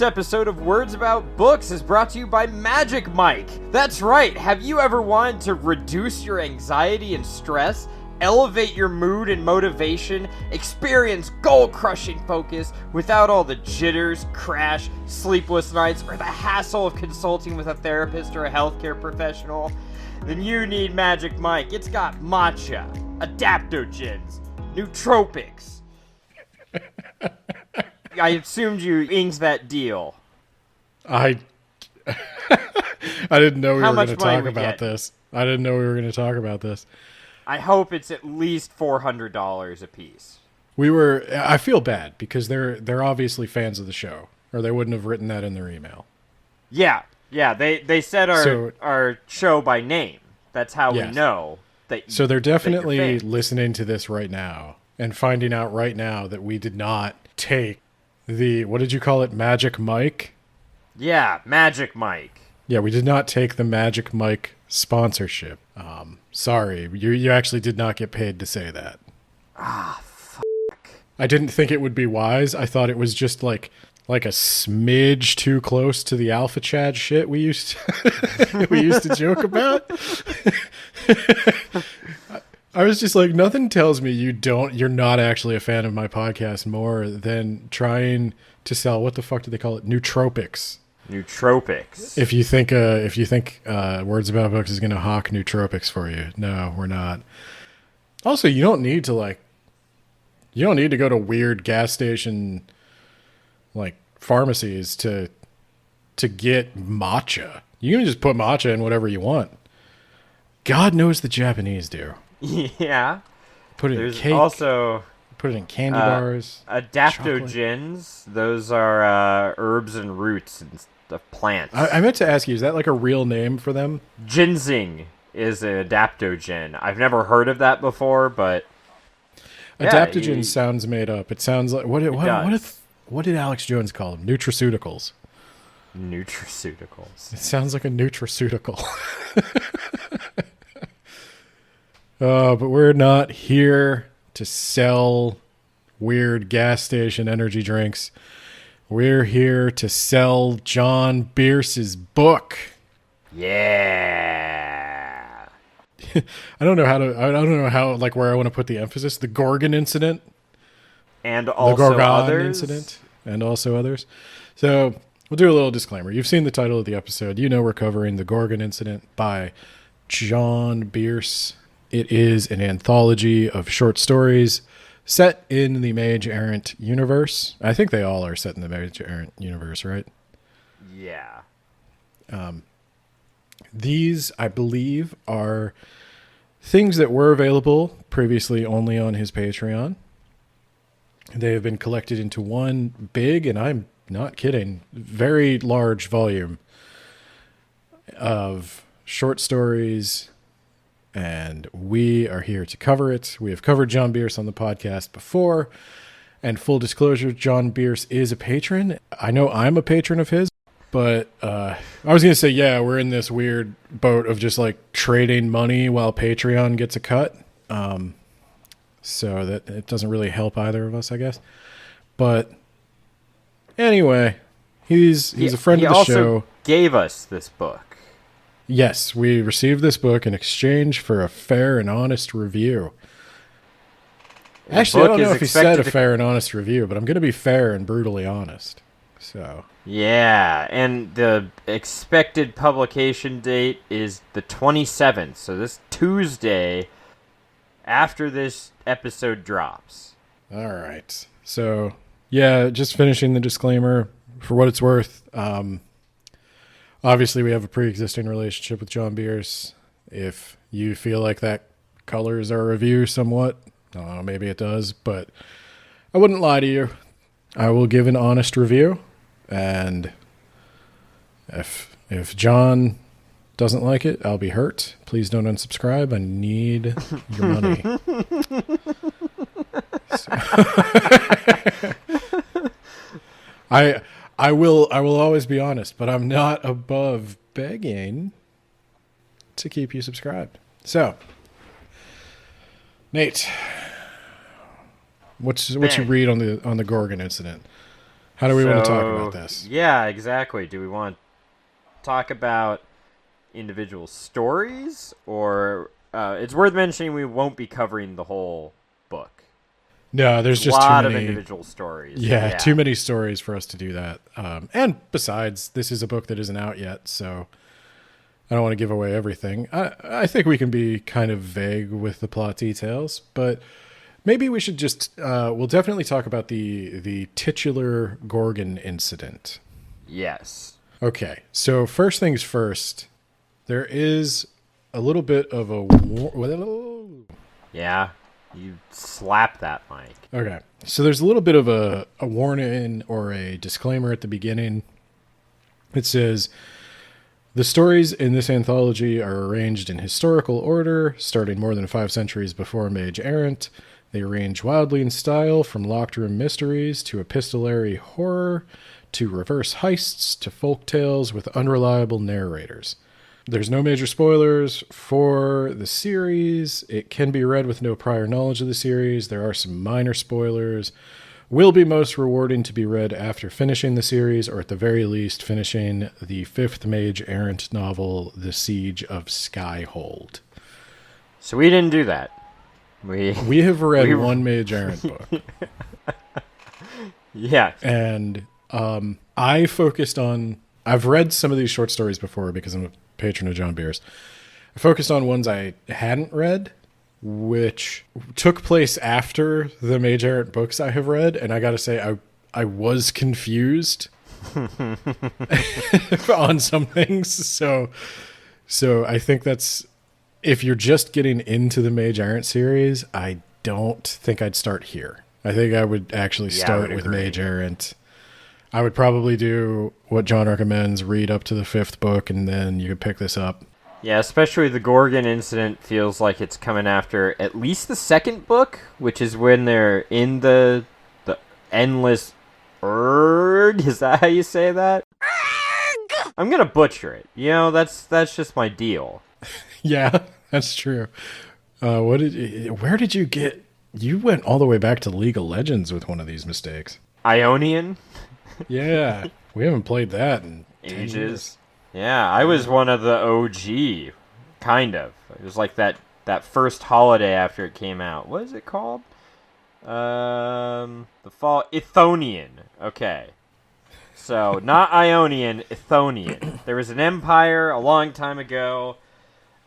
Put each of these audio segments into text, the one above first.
This episode of Words About Books is brought to you by Magic Mike. That's right, have you ever wanted to reduce your anxiety and stress, elevate your mood and motivation, experience goal-crushing focus without all the jitters, crash, sleepless nights, or the hassle of consulting with a therapist or a healthcare professional? Then you need Magic Mike. It's got matcha, adaptogens, nootropics. I assumed you inked that deal. I didn't know we were going to talk about this. I didn't know we were going to talk about this. I hope it's at least $400 a piece. I feel bad because they're obviously fans of the show, or they wouldn't have written that in their email. Yeah, they said our show by name. That's how we know that. So they're definitely listening to this right now and finding out right now that we did not take the, what did you call it, Magic Mike? Yeah, Magic Mike. Yeah, we did not take the Magic Mike sponsorship. Sorry, you actually did not get paid to say that. Fuck. I didn't think it would be wise. I thought it was just like a smidge too close to the Alpha Chad shit we used to joke about. I was just like, nothing tells me you're not actually a fan of my podcast more than trying to sell, what the fuck do they call it? Nootropics. Nootropics. If you think Words About Books is going to hawk nootropics for you. No, we're not. Also, you don't need to go to weird gas station like pharmacies to get matcha. You can just put matcha in whatever you want. God knows the Japanese do. Yeah. Put it There's in cake. Also, put it in candy bars. Adaptogens. Chocolate. Those are herbs and roots of plants. I meant to ask you, is that like a real name for them? Ginseng is an adaptogen. I've never heard of that before, but adaptogen sounds made up. It sounds like what did Alex Jones call them? Nutraceuticals. Nutraceuticals. It sounds like a nutraceutical. But we're not here to sell weird gas station energy drinks. We're here to sell John Bierce's book. Yeah. I don't know how where I want to put the emphasis. The Gorgon incident. And also the Gorgon others. incident. And also others. So we'll do a little disclaimer. You've seen the title of the episode. You know we're covering the Gorgon incident by John Bierce. It is an anthology of short stories set in the Mage Errant universe. I think they all are set in the Mage Errant universe, right? Yeah. These, I believe, are things that were available previously only on his Patreon. They have been collected into one big, and I'm not kidding, very large volume of short stories, and we are here to cover it. We have covered John Bierce on the podcast before, and full disclosure, John Bierce is a patron. I know I'm a patron of his, but I was going to say, yeah, we're in this weird boat of just like trading money while Patreon gets a cut. So that it doesn't really help either of us, I guess. But anyway, he's a friend of the show. He also gave us this book. Yes, we received this book in exchange for a fair and honest review. Actually, I don't know if he said a fair and honest review, but I'm going to be fair and brutally honest. So yeah, and the expected publication date is the 27th, so this Tuesday after this episode drops. All right. So, yeah, just finishing the disclaimer for what it's worth. Obviously, we have a pre-existing relationship with John Bierce. If you feel like that colors our review somewhat, maybe it does, but I wouldn't lie to you. I will give an honest review, and if John doesn't like it, I'll be hurt. Please don't unsubscribe. I need your money. I will always be honest, but I'm not above begging to keep you subscribed. So, Nate, what's you read on the Gorgon incident? How do we want to talk about this? Yeah, exactly. Do we want to talk about individual stories, or it's worth mentioning we won't be covering the whole book. No, there's just a lot too many of individual stories. Yeah, too many stories for us to do that. And besides, this is a book that isn't out yet, so I don't want to give away everything. I think we can be kind of vague with the plot details, but maybe we should just we'll definitely talk about the titular Gorgon incident. Yes. Okay, so first things first, there is a little bit of a yeah, you slap that mic. Okay, so there's a little bit of a warning or a disclaimer at the beginning. It says, the stories in this anthology are arranged in historical order, starting more than 5 centuries before Mage Errant. They range wildly in style, from locked room mysteries to epistolary horror, to reverse heists, to folk tales with unreliable narrators. There's no major spoilers for the series. It can be read with no prior knowledge of the series. There are some minor spoilers. Will be most rewarding to be read after finishing the series, or at the very least finishing the 5th Mage Errant novel, The Siege of Skyhold. So we didn't do that. We have read one Mage Errant book. Yeah. And I focused on... I've read some of these short stories before because I'm a patron of John Bierce. I focused on ones I hadn't read, which took place after the Mage Errant books I have read, and I gotta say, I was confused on some things. So I think that's... If you're just getting into the Mage Errant series, I don't think I'd start here. I think I would actually start with Mage Errant. I would probably do what John recommends, read up to the 5th book, and then you could pick this up. Yeah, especially the Gorgon incident feels like it's coming after at least the 2nd book, which is when they're in the endless Erg. Is that how you say that? I'm gonna butcher it. You know, that's just my deal. Yeah, that's true. Where did you get... You went all the way back to League of Legends with one of these mistakes. Ionian? Yeah, we haven't played that in ages. 10 years. Yeah, I was one of the OG, kind of. It was like that first holiday after it came out. What is it called? The fall... Ithonian. Okay. So, not Ionian, Ithonian. There was an empire a long time ago.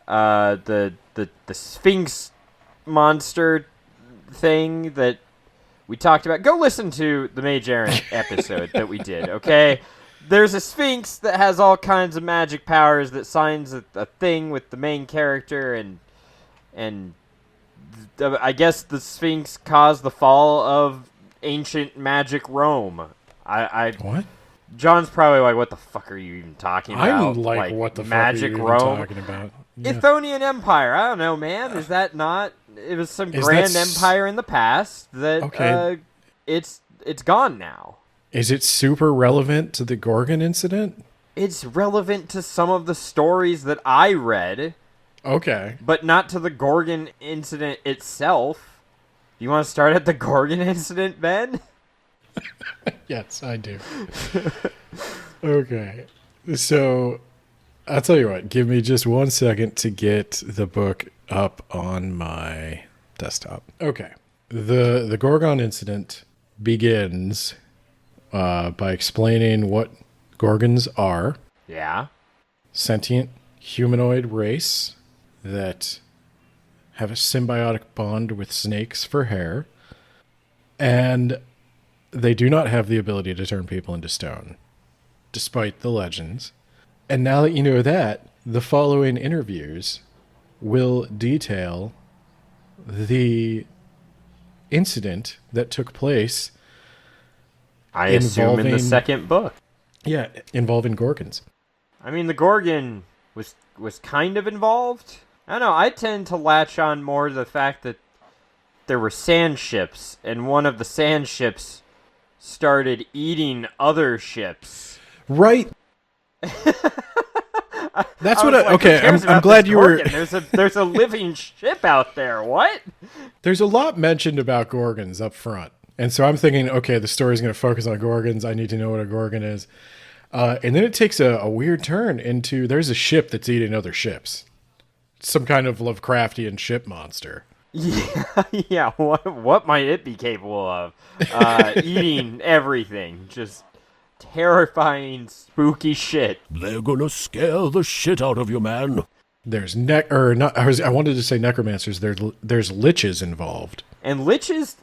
The Sphinx monster thing that we talked about. Go listen to the Mage Errant episode that we did, okay? There's a Sphinx that has all kinds of magic powers that signs a thing with the main character, and I guess the Sphinx caused the fall of ancient magic Rome. What? John's probably like, what the fuck are you even talking about? I'm like what the magic fuck are you even Rome? talking about? Yeah. Ithonian Empire. I don't know, man. Is that not... It was some grand empire in the past that it's gone now. Is it super relevant to the Gorgon incident? It's relevant to some of the stories that I read. Okay. But not to the Gorgon incident itself. You want to start at the Gorgon incident, Ben? Yes, I do. Okay. So, I'll tell you what. Give me just 1 second to get the book up on my desktop. Okay. The Gorgon incident begins by explaining what Gorgons are. Yeah. Sentient humanoid race that have a symbiotic bond with snakes for hair. And they do not have the ability to turn people into stone, despite the legends. And now that you know that, the following interviews will detail the incident that took place. I assume in the 2nd book. Yeah, involving Gorgons. I mean, the Gorgon was kind of involved. I don't know. I tend to latch on more to the fact that there were sand ships, and one of the sand ships started eating other ships. Right. That's what okay, I'm glad you were... There's a living ship out there. What? There's a lot mentioned about Gorgons up front. And so I'm thinking, okay, the story's going to focus on Gorgons. I need to know what a Gorgon is. And then it takes a weird turn into there's a ship that's eating other ships. Some kind of Lovecraftian ship monster. Yeah, yeah. What might it be capable of? Eating everything. Just terrifying, spooky shit. They're gonna scare the shit out of you, man. There's I wanted to say necromancers. There's liches involved. And liches,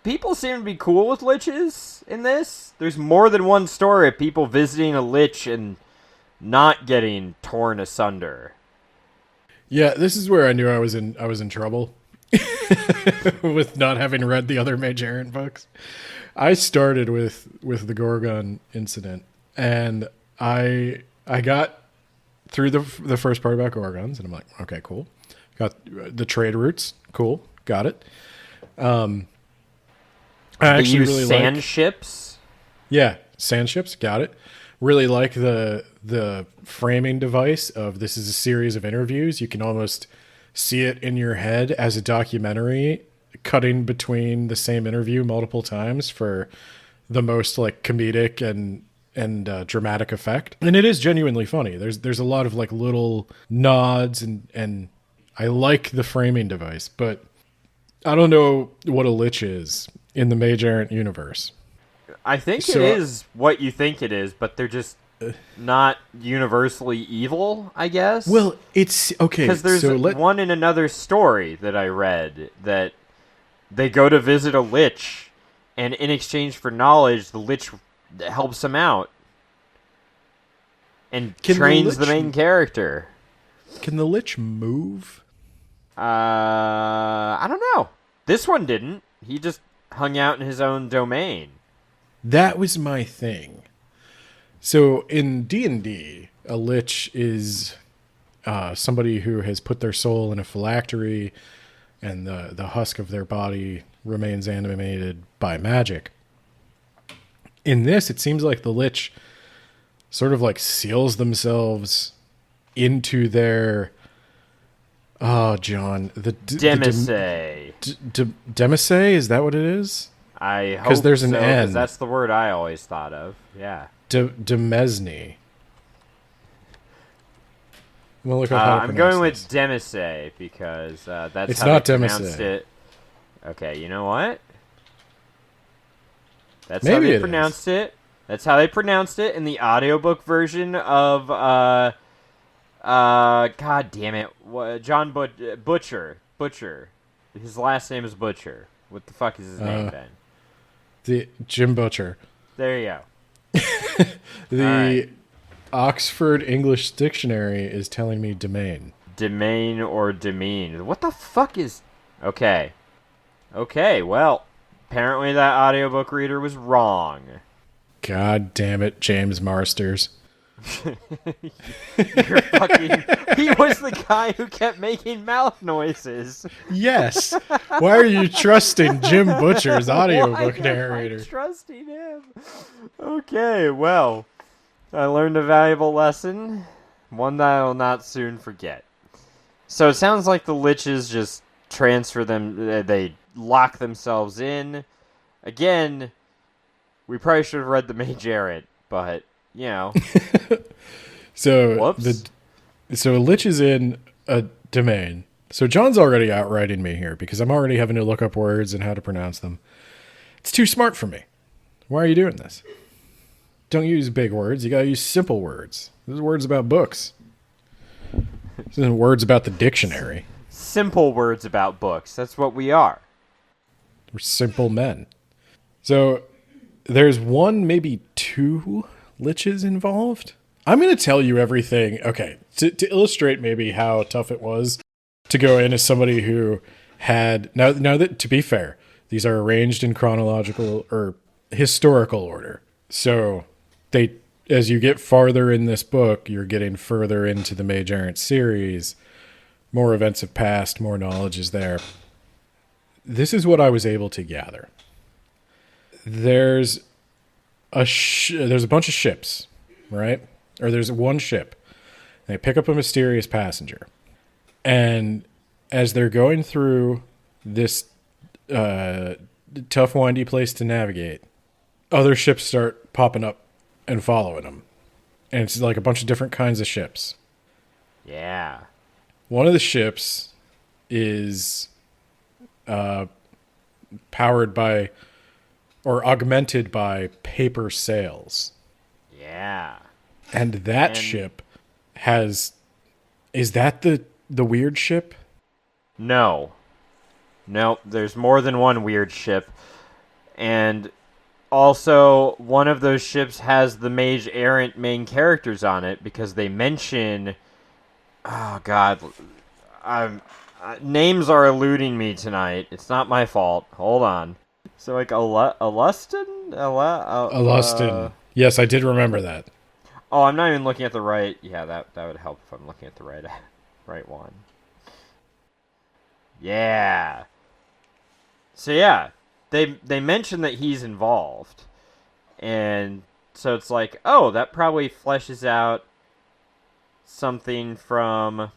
people seem to be cool with liches in this. There's more than one story of people visiting a lich and not getting torn asunder. Yeah, this is where I knew I was in trouble with not having read the other Mage Errant books. I started with the Gorgon incident, and I got through the first part about Gorgons, and I'm like, okay, cool. Got the trade routes, cool, got it. I actually use really sand like ships. Yeah, sand ships, got it. Really like the framing device of this is a series of interviews. You can almost see it in your head as a documentary, cutting between the same interview multiple times for the most comedic and dramatic effect. And it is genuinely funny. There's a lot of little nods and I like the framing device, but I don't know what a lich is in the Mage Errant universe. I think it is what you think it is, but they're just not universally evil, I guess. Well, it's okay. Because there's one in another story that I read that they go to visit a lich, and in exchange for knowledge, the lich helps him out and trains the main character. Can the lich move? I don't know. This one didn't. He just hung out in his own domain. That was my thing. So in D&D, a lich is somebody who has put their soul in a phylactery, and the husk of their body remains animated by magic. In this, it seems like the lich sort of seals themselves into their... Oh, John. Demisay. Demisay? Is that what it is? I hope because there's an so, N. 'cause that's the word I always thought of. Yeah. Demesne. I'm gonna look up how to I'm going pronounce with Demisay because that's it's how not they pronounced Demisay. it. Okay, you know what? That's Maybe how they it pronounced it. That's how they pronounced it in the audiobook version of God damn it, John Butcher. His last name is Butcher. What the fuck is his name then? The Jim Butcher. There you go. The Oxford English Dictionary is telling me domain. Domain or demean. What the fuck is... Okay, well, apparently that audiobook reader was wrong. God damn it, James Marsters. You're fucking... He was the guy who kept making mouth noises. Yes. Why are you trusting Jim Butcher's audiobook narrator? Why am I trusting him? Okay, well, I learned a valuable lesson, one that I will not soon forget. So it sounds like the liches just transfer them, they lock themselves in. Again, we probably should have read the Mage Errant, but, you know. So Whoops. So a lich is in a domain. So John's already outwriting me here because I'm already having to look up words and how to pronounce them. It's too smart for me. Why are you doing this? Don't use big words. You gotta use simple words. This is words about books. This isn't words about the dictionary. Simple words about books. That's what we are. We're simple men. So there's one, maybe two liches involved. I'm going to tell you everything. Okay, to illustrate maybe how tough it was to go in as somebody who had... Now that, to be fair, these are arranged in chronological or historical order. So as you get farther in this book, you're getting further into the Mage Errant series. More events have passed, more knowledge is there. This is what I was able to gather. There's a bunch of ships, right? Or there's one ship. They pick up a mysterious passenger. And as they're going through this tough, windy place to navigate, other ships start popping up and following them. And it's like a bunch of different kinds of ships. Yeah. One of the ships is powered by or augmented by paper sails. Yeah. And that ship has... Is that the weird ship? No. Nope, there's more than one weird ship. And also, one of those ships has the Mage Errant main characters on it because they mention... Oh, God. Names are eluding me tonight. It's not my fault. Hold on. So, like, Alustin? Alustin. Yes, I did remember that. Oh, I'm not even looking at the right... Yeah, that would help if I'm looking at the right one. Yeah. So, yeah. They mention that he's involved. And so it's like, oh, that probably fleshes out something from...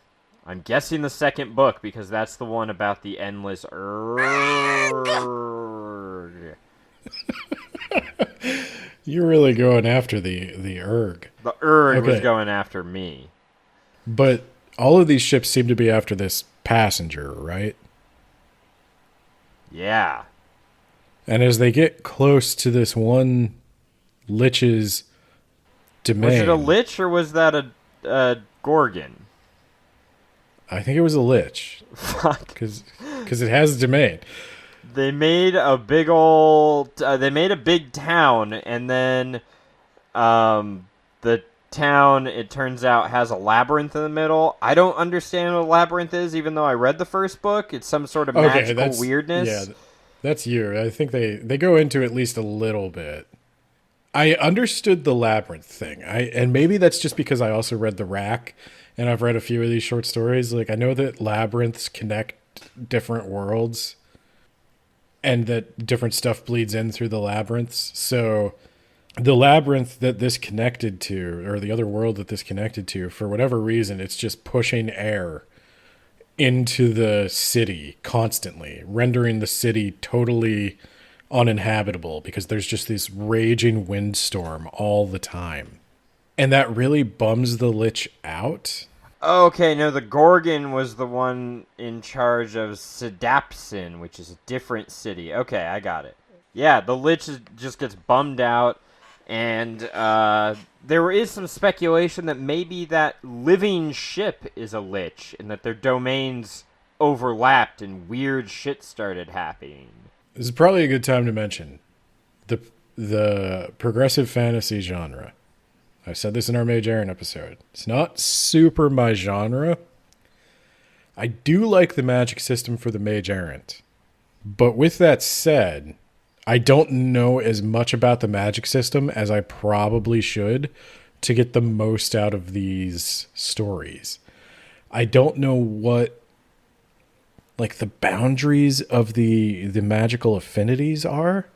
I'm guessing the second book, because that's the one about the endless Urg. You're really going after the Urg. The Urg was going after me. But all of these ships seem to be after this passenger, right? Yeah. And as they get close to this one lich's domain... Was it a lich, or was that a Gorgon? I think it was a lich. Fuck. Because it has a domain. They made a big town, and then the town, it turns out, has a labyrinth in the middle. I don't understand what a labyrinth is, even though I read the first book. It's some sort of magical weirdness. Yeah, that's you. I think they go into at least a little bit. I understood the labyrinth thing. And maybe that's just because I also read the Wrack, and I've read a few of these short stories. Like, I know that labyrinths connect different worlds, and that different stuff bleeds in through the labyrinths. So the labyrinth that this connected to, or the other world that this connected to, for whatever reason, it's just pushing air into the city constantly, rendering the city totally uninhabitable because there's just this raging windstorm all the time. And that really bums the Lich out. Okay, no, the Gorgon was the one in charge of Sedapsin, which is a different city. Okay, I got it. Yeah, the Lich just gets bummed out, and there is some speculation that maybe that living ship is a Lich, and that their domains overlapped and weird shit started happening. This is probably a good time to mention the progressive fantasy genre. I said this in our Mage Errant episode. It's not super my genre. I do like the magic system for the Mage Errant. But with that said, I don't know as much about the magic system as I probably should to get the most out of these stories. I don't know what, like, the boundaries of the magical affinities are.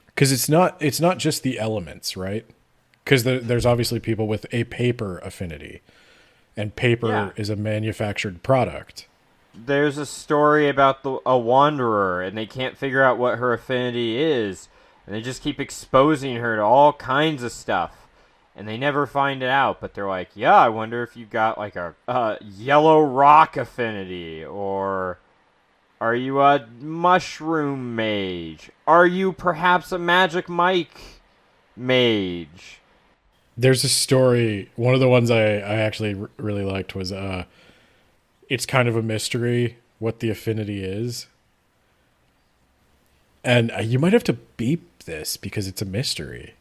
Because it's not just the elements, right? Because there's obviously people with a paper affinity, and paper is a manufactured product. There's a story about a wanderer, and they can't figure out what her affinity is, and they just keep exposing her to all kinds of stuff, and they never find it out. But they're like, "Yeah, I wonder if you've got like a yellow rock affinity, or are you a mushroom mage? Are you perhaps a Magic Mike mage?" There's a story, one of the ones I actually really liked was, it's kind of a mystery what the affinity is. And you might have to beep this because it's a mystery.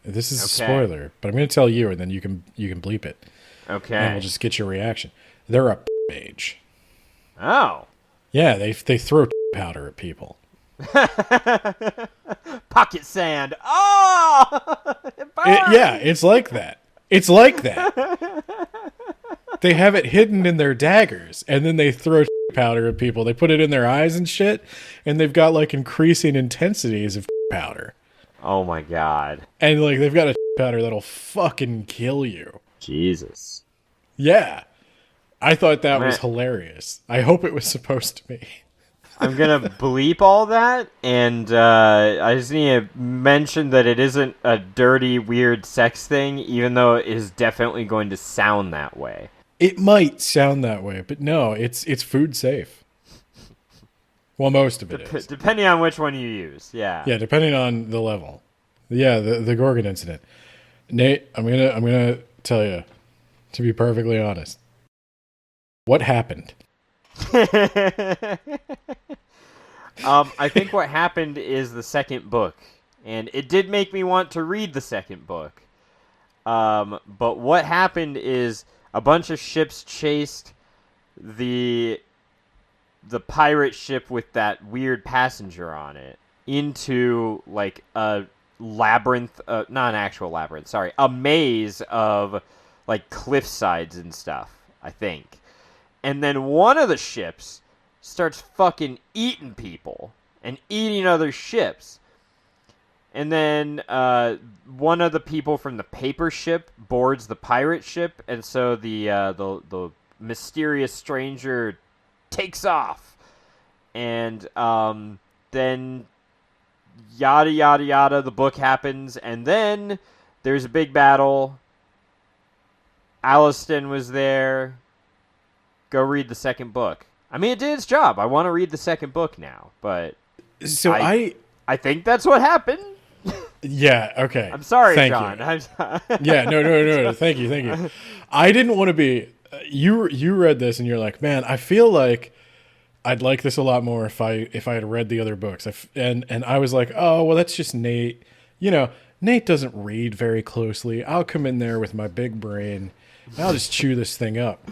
This is a spoiler, but I'm going to tell you, and then you can bleep it. Okay. And we'll just get your reaction. They're a mage. Oh. Yeah, they throw powder at people. Pocket sand. Oh! It's like that. It's like that. They have it hidden in their daggers, and then they throw powder at people. They put it in their eyes and shit, and they've got like increasing intensities of powder. Oh my god. And like they've got a powder that'll fucking kill you. Jesus. Yeah. I thought that was hilarious. I hope it was supposed to be. I'm gonna bleep all that, and I just need to mention that it isn't a dirty, weird sex thing, even though it is definitely going to sound that way. It might sound that way, but no, it's food safe. Well, most of it is. Depending on which one you use, yeah. Yeah, depending on the level. Yeah, the Gorgon incident. Nate, I'm gonna tell you, to be perfectly honest, what happened? I think what happened is the second book, and it did make me want to read the second book. But what happened is a bunch of ships chased the pirate ship with that weird passenger on it into like a labyrinth, not an actual labyrinth, sorry, a maze of like cliff sides and stuff, I think. And then one of the ships starts fucking eating people and eating other ships. And then one of the people from the paper ship boards the pirate ship, and so the mysterious stranger takes off. And then yada yada yada, the book happens, and then there's a big battle. Alaston was there. Go read the second book. I mean, it did its job. I want to read the second book now, but So I think that's what happened. Yeah, okay. I'm sorry, Thank John. You. Yeah, no. Thank you. I didn't want to be. You read this and you're like, man, I feel like I'd like this a lot more if I had read the other books. And I was like, oh well, that's just Nate. You know, Nate doesn't read very closely. I'll come in there with my big brain and I'll just chew this thing up.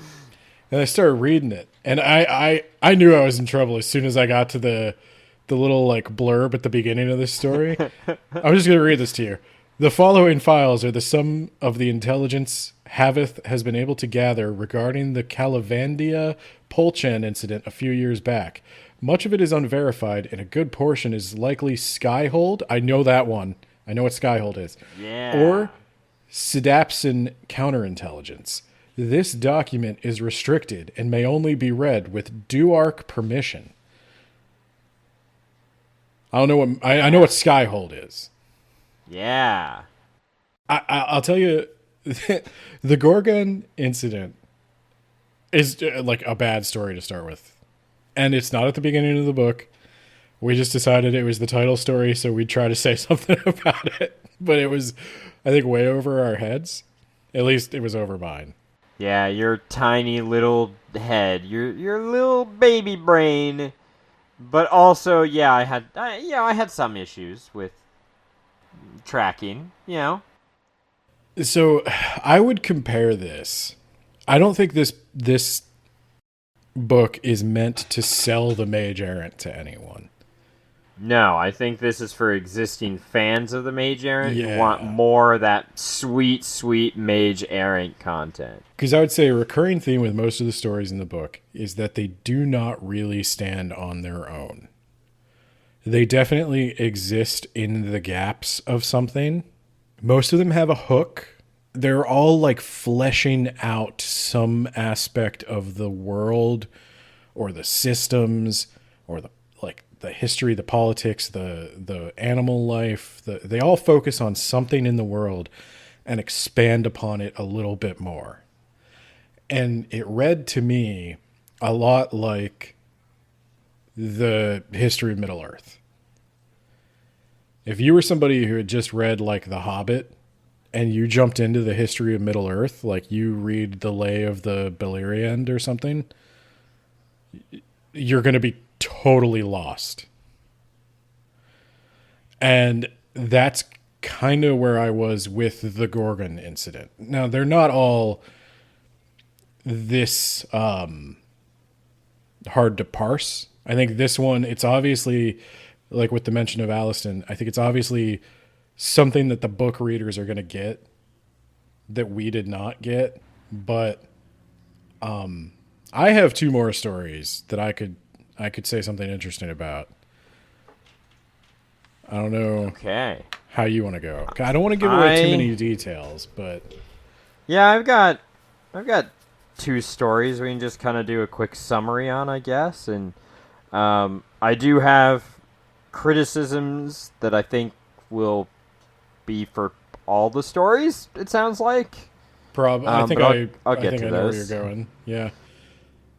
And I started reading it, and I knew I was in trouble as soon as I got to the little like blurb at the beginning of this story. I'm just gonna read this to you. The following files are the sum of the intelligence Havith has been able to gather regarding the Calavandia Polchen incident a few years back. Much of it is unverified, and a good portion is likely Skyhold. I know that one. I know what Skyhold is. Yeah. Or Sidapson counterintelligence. This document is restricted and may only be read with Duark permission. I don't know what I know what Skyhold is. Yeah. I'll tell you, the Gorgon incident is like a bad story to start with, and it's not at the beginning of the book. We just decided it was the title story, so we'd try to say something about it, but it was, I think, way over our heads. At least it was over mine. Yeah, your tiny little head, your little baby brain, but also, yeah, I had some issues with tracking, you know. So I would compare this. I don't think this book is meant to sell the Mage Errant to anyone. No, I think this is for existing fans of the Mage Errant who Yeah. want more of that sweet, sweet Mage Errant content. Because I would say a recurring theme with most of the stories in the book is that they do not really stand on their own. They definitely exist in the gaps of something. Most of them have a hook. They're all like fleshing out some aspect of the world or the systems or the history, the politics, the animal life. They all focus on something in the world and expand upon it a little bit more. And it read to me a lot like the history of Middle-earth. If you were somebody who had just read like The Hobbit and you jumped into the history of Middle-earth, like you read the Lay of the Beleriand or something, you're going to be totally lost. And that's kind of where I was with the Gorgon incident. Now, they're not all this hard to parse. I think this one, it's obviously, like with the mention of Alaston, I think it's obviously something that the book readers are going to get that we did not get. But I have two more stories that I could say something interesting about. I don't know how you want to go. I don't want to give away too many details, but yeah, I've got two stories we can just kind of do a quick summary on, I guess. And I do have criticisms that I think will be for all the stories, it sounds like. I think I'll get to I know where you're those. going. Yeah.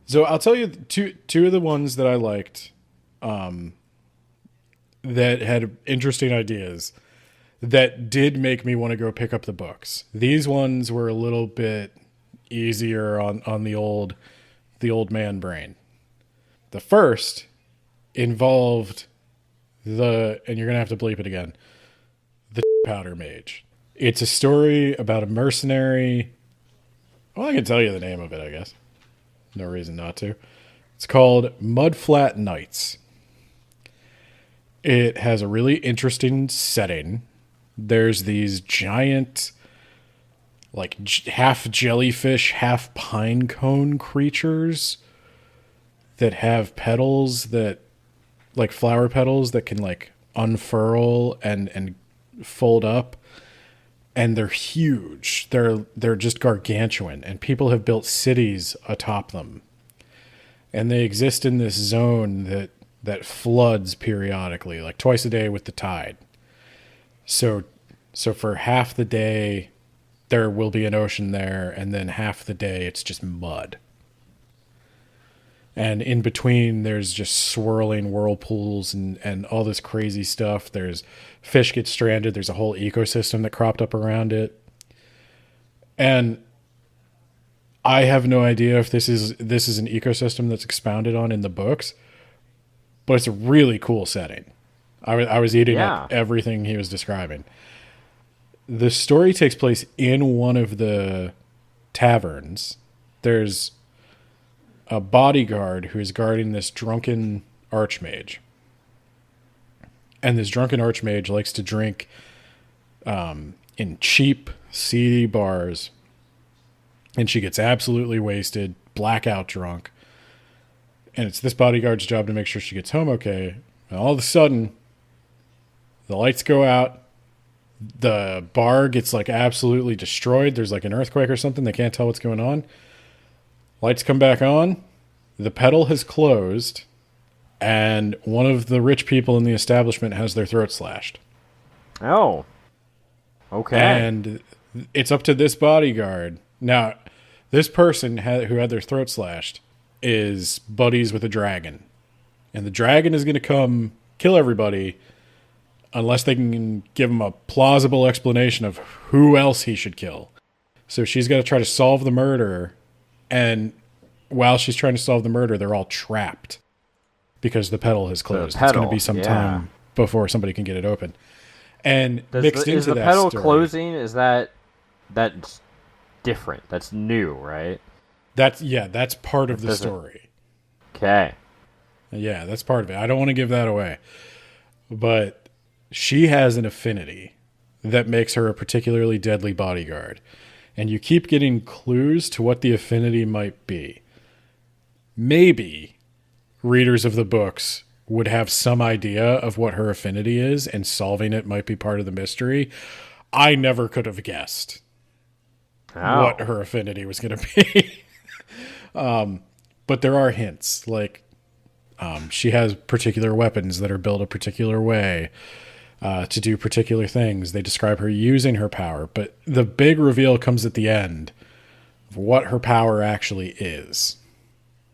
So I'll tell you two of the ones that I liked, that had interesting ideas that did make me want to go pick up the books. These ones were a little bit easier on the old man brain. The first involved and you're gonna have to bleep it again, the powder mage. It's a story about a mercenary. Well, I can tell you the name of it, I guess. No reason not to. It's called Mudflat Nights. It has a really interesting setting. There's these giant, like half jellyfish, half pine cone creatures that have petals that, like flower petals that can like unfurl and fold up. And they're huge. They're just gargantuan, and people have built cities atop them. And they exist in this zone that floods periodically, like twice a day with the tide. So for half the day there will be an ocean there, and then half the day it's just mud. And in between there's just swirling whirlpools and all this crazy stuff. There's fish get stranded. There's a whole ecosystem that cropped up around it. And I have no idea if this is an ecosystem that's expounded on in the books, but it's a really cool setting. I was eating up everything he was describing. The story takes place in one of the taverns. There's a bodyguard who is guarding this drunken archmage. And this drunken archmage likes to drink in cheap, seedy bars. And she gets absolutely wasted, blackout drunk. And it's this bodyguard's job to make sure she gets home okay. And all of a sudden, the lights go out. The bar gets like absolutely destroyed. There's like an earthquake or something. They can't tell what's going on. Lights come back on. The pedal has closed. And one of the rich people in the establishment has their throat slashed. Oh. Okay. And it's up to this bodyguard. Now, this person who had their throat slashed is buddies with a dragon. And the dragon is going to come kill everybody unless they can give him a plausible explanation of who else he should kill. So she's got to try to solve the murder. And while she's trying to solve the murder, they're all trapped because the pedal has closed. It's going to be some time before somebody can get it open. And is the pedal closing? Is that's different? That's new, right? That's part of the story. Okay. Yeah, that's part of it. I don't want to give that away. But she has an affinity that makes her a particularly deadly bodyguard. And you keep getting clues to what the affinity might be. Maybe readers of the books would have some idea of what her affinity is, and solving it might be part of the mystery. I never could have guessed what her affinity was going to be. But there are hints, like she has particular weapons that are built a particular way to do particular things. They describe her using her power, but the big reveal comes at the end of what her power actually is.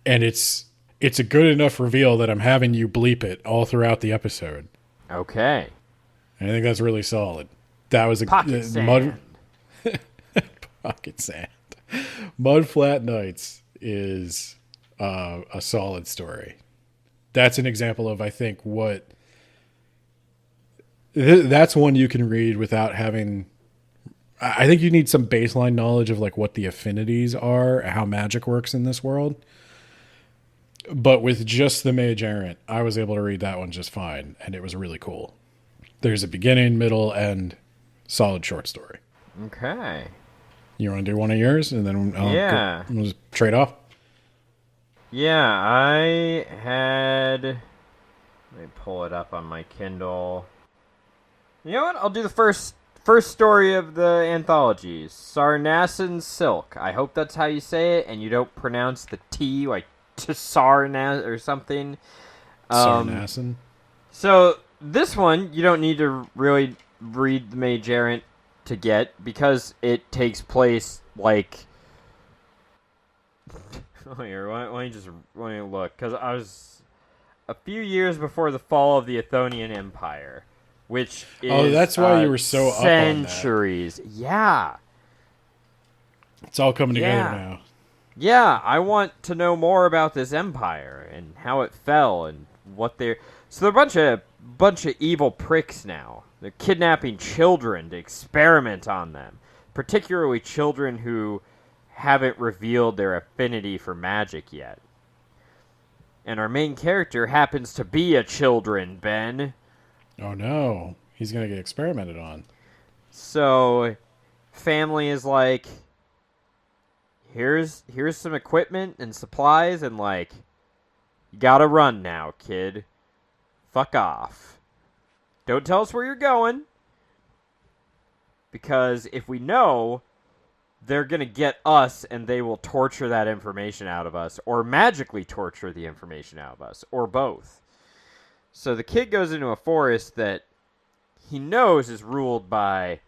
And it's a good enough reveal that I'm having you bleep it all throughout the episode. Okay. I think that's really solid. That was a pocket sand. Pocket sand. Mudflat Nights is a solid story. That's an example of, I think, what... That's one you can read without having... I think you need some baseline knowledge of like what the affinities are, how magic works in this world. But with just the Mage Errant, I was able to read that one just fine, and it was really cool. There's a beginning, middle, end, solid short story. Okay. You want to do one of yours, and then we'll just trade off? Yeah, I had... Let me pull it up on my Kindle. You know what? I'll do the first story of the anthology. Sarnassan Silk. I hope that's how you say it, and you don't pronounce the T like Tsarnas or something. Sarnassen. So this one you don't need to really read the Mage Errant to get, because it takes place like. Oh, here, why don't you look? Because I was a few years before the fall of the Athonian Empire, which is that's why you were so up on that. centuries. Yeah. It's all coming together now. Yeah, I want to know more about this empire and how it fell and what they're. So they're a bunch of evil pricks now. They're kidnapping children to experiment on them, particularly children who haven't revealed their affinity for magic yet. And our main character happens to be a children, Ben. Oh no, he's gonna get experimented on. So, family is like, here's some equipment and supplies, and like, you gotta run now, kid. Fuck off. Don't tell us where you're going, because if we know, they're going to get us and they will torture that information out of us, or magically torture the information out of us, or both. So the kid goes into a forest that he knows is ruled by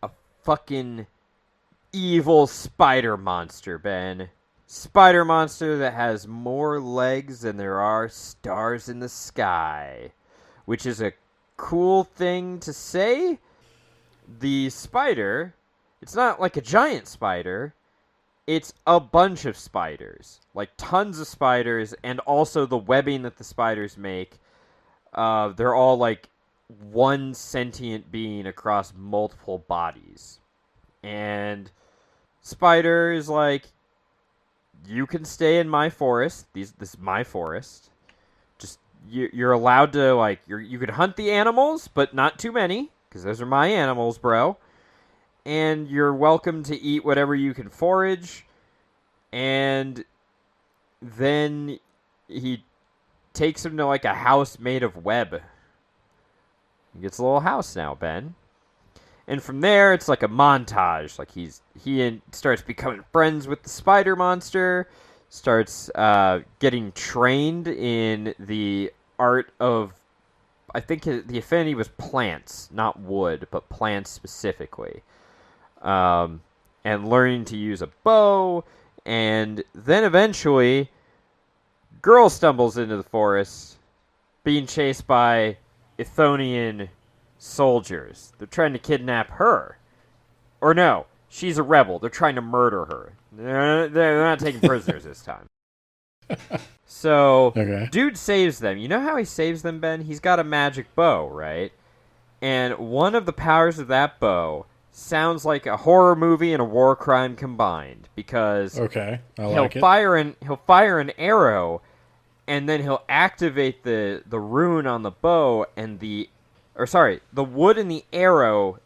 a fucking evil spider monster, Ben. Spider monster that has more legs than there are stars in the sky, which is a cool thing to say. The spider, it's not like a giant spider, it's a bunch of spiders, like tons of spiders, and also the webbing that the spiders make. They're all like one sentient being across multiple bodies. And spider is like, you can stay in my forest. This is my forest. Just you're allowed to, like, you could hunt the animals, but not too many, because those are my animals, bro. And you're welcome to eat whatever you can forage. And then he takes him to like a house made of web. He gets a little house now, Ben. And from there, it's like a montage. Like he starts becoming friends with the spider monster, starts getting trained in the art of, I think the affinity was plants, not wood, but plants specifically. And learning to use a bow, and then eventually, girl stumbles into the forest, being chased by Athonian soldiers. They're trying to kidnap her. Or no, she's a rebel. They're trying to murder her. They're not taking prisoners this time. So, Okay. Dude saves them. You know how he saves them, Ben? He's got a magic bow, right? And one of the powers of that bow sounds like a horror movie and a war crime combined, because Okay, he'll fire an arrow, and then he'll activate the rune on the bow, and the wood in the arrow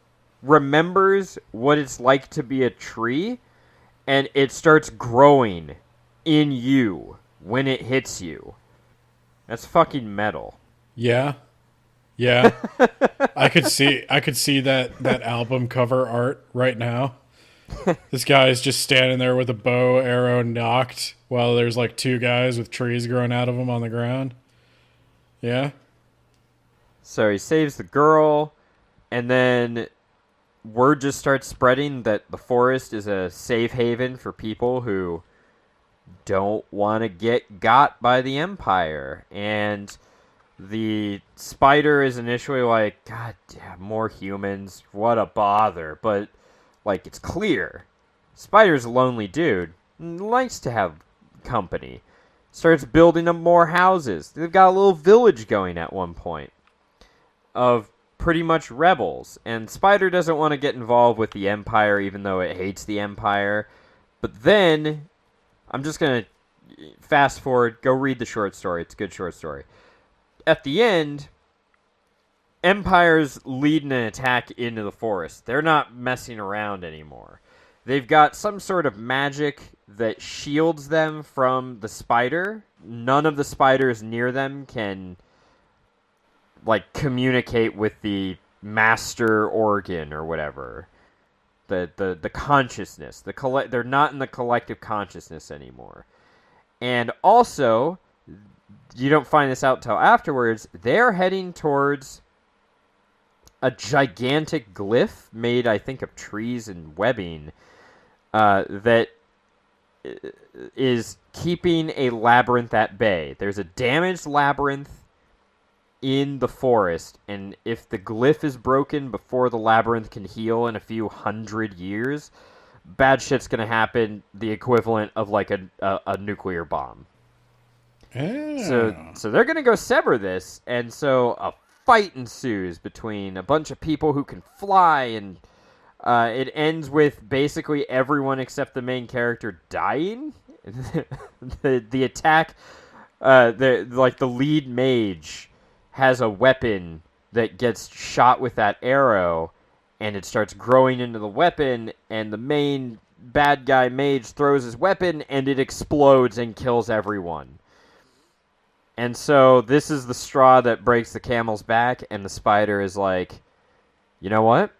remembers what it's like to be a tree, and it starts growing in you when it hits you. That's fucking metal. Yeah. I could see that album cover art right now. This guy is just standing there with a bow arrow knocked while there's like two guys with trees growing out of him on the ground. Yeah. So he saves the girl, and then word just starts spreading that the forest is a safe haven for people who don't want to get got by the Empire. And the spider is initially like, God damn, more humans, what a bother. But, like, it's clear. Spider's a lonely dude, likes to have company. Starts building them more houses. They've got a little village going at one point of pretty much rebels. And Spider doesn't want to get involved with the Empire, even though it hates the Empire. But then, I'm just going to fast forward, go read the short story. It's a good short story. At the end, Empire's leading an attack into the forest. They're not messing around anymore. They've got some sort of magic that shields them from the spider. None of the spiders near them can, like, communicate with the master organ or whatever. The consciousness. They're not in the collective consciousness anymore. And also, you don't find this out till afterwards. They're heading towards a gigantic glyph made, I think, of trees and webbing that is keeping a labyrinth at bay. There's a damaged labyrinth in the forest, and if the glyph is broken before the labyrinth can heal in a few hundred years, bad shit's gonna happen, the equivalent of like a nuclear bomb. So they're gonna go sever this, and so a fight ensues between a bunch of people who can fly, and it ends with basically everyone except the main character dying. the attack, the lead mage has a weapon that gets shot with that arrow, and it starts growing into the weapon, and the main bad guy mage throws his weapon, and it explodes and kills everyone. And so this is the straw that breaks the camel's back, and the spider is like, you know what?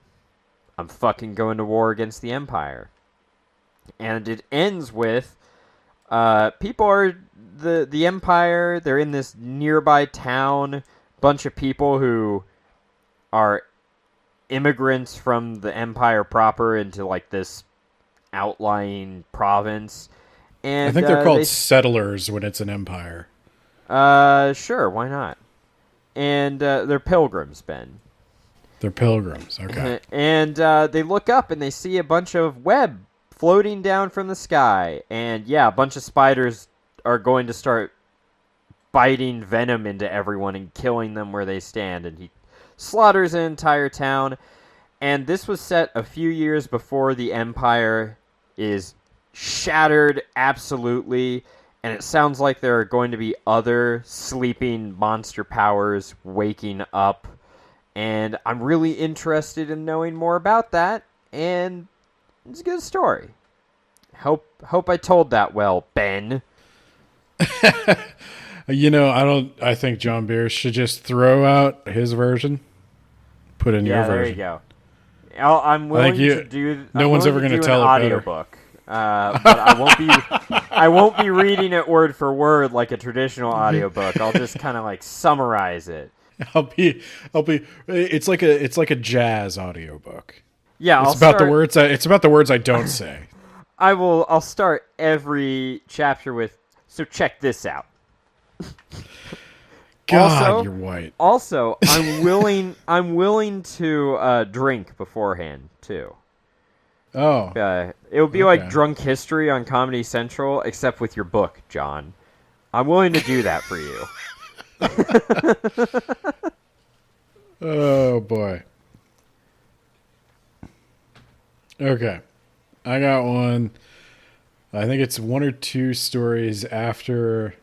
I'm fucking going to war against the Empire. And it ends with people are the Empire, they're in this nearby town, bunch of people who are immigrants from the Empire proper into like this outlying province. And I think they're called settlers when it's an empire. Sure, why not? And they're pilgrims, Ben. They're pilgrims, okay. And they look up and they see a bunch of web floating down from the sky. And yeah, a bunch of spiders are going to start biting venom into everyone and killing them where they stand. And he slaughters an entire town. And this was set a few years before the Empire is shattered absolutely. And it sounds like there are going to be other sleeping monster powers waking up. And I'm really interested in knowing more about that. And it's a good story. Hope I told that well, Ben. I think John Bierce should just throw out his version. Put in your version. There you go. I'm willing to do. No one's ever going to tell an it better. audiobook. But I won't be reading it word for word like a traditional audiobook. I'll just kind of like summarize it. It's like a jazz audiobook. Yeah, it's about the words I don't say. I'll start every chapter with, so check this out. God, also, you're white. Also, I'm willing to drink beforehand too. Oh. It would be like Drunk History on Comedy Central, except with your book, John. I'm willing to do that for you. Oh, boy. Okay. I got one. I think it's one or two stories after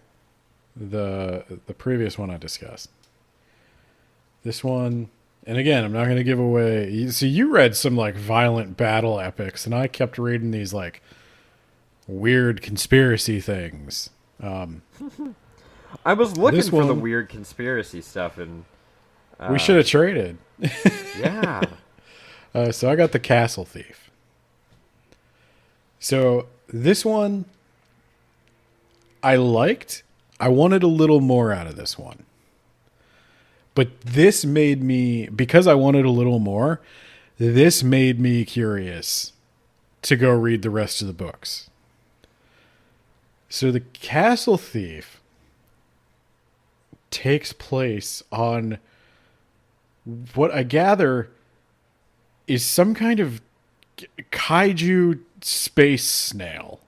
the previous one I discussed. This one... And again, I'm not going to give away... See, you read some, like, violent battle epics, and I kept reading these, like, weird conspiracy things. I was looking for the weird conspiracy stuff, and... we should have traded. Yeah. So I got The Castle Thief. So this one, I liked. I wanted a little more out of this one. But this made me, because I wanted a little more, this made me curious to go read the rest of the books. So The Castle Thief takes place on what I gather is some kind of kaiju space snail.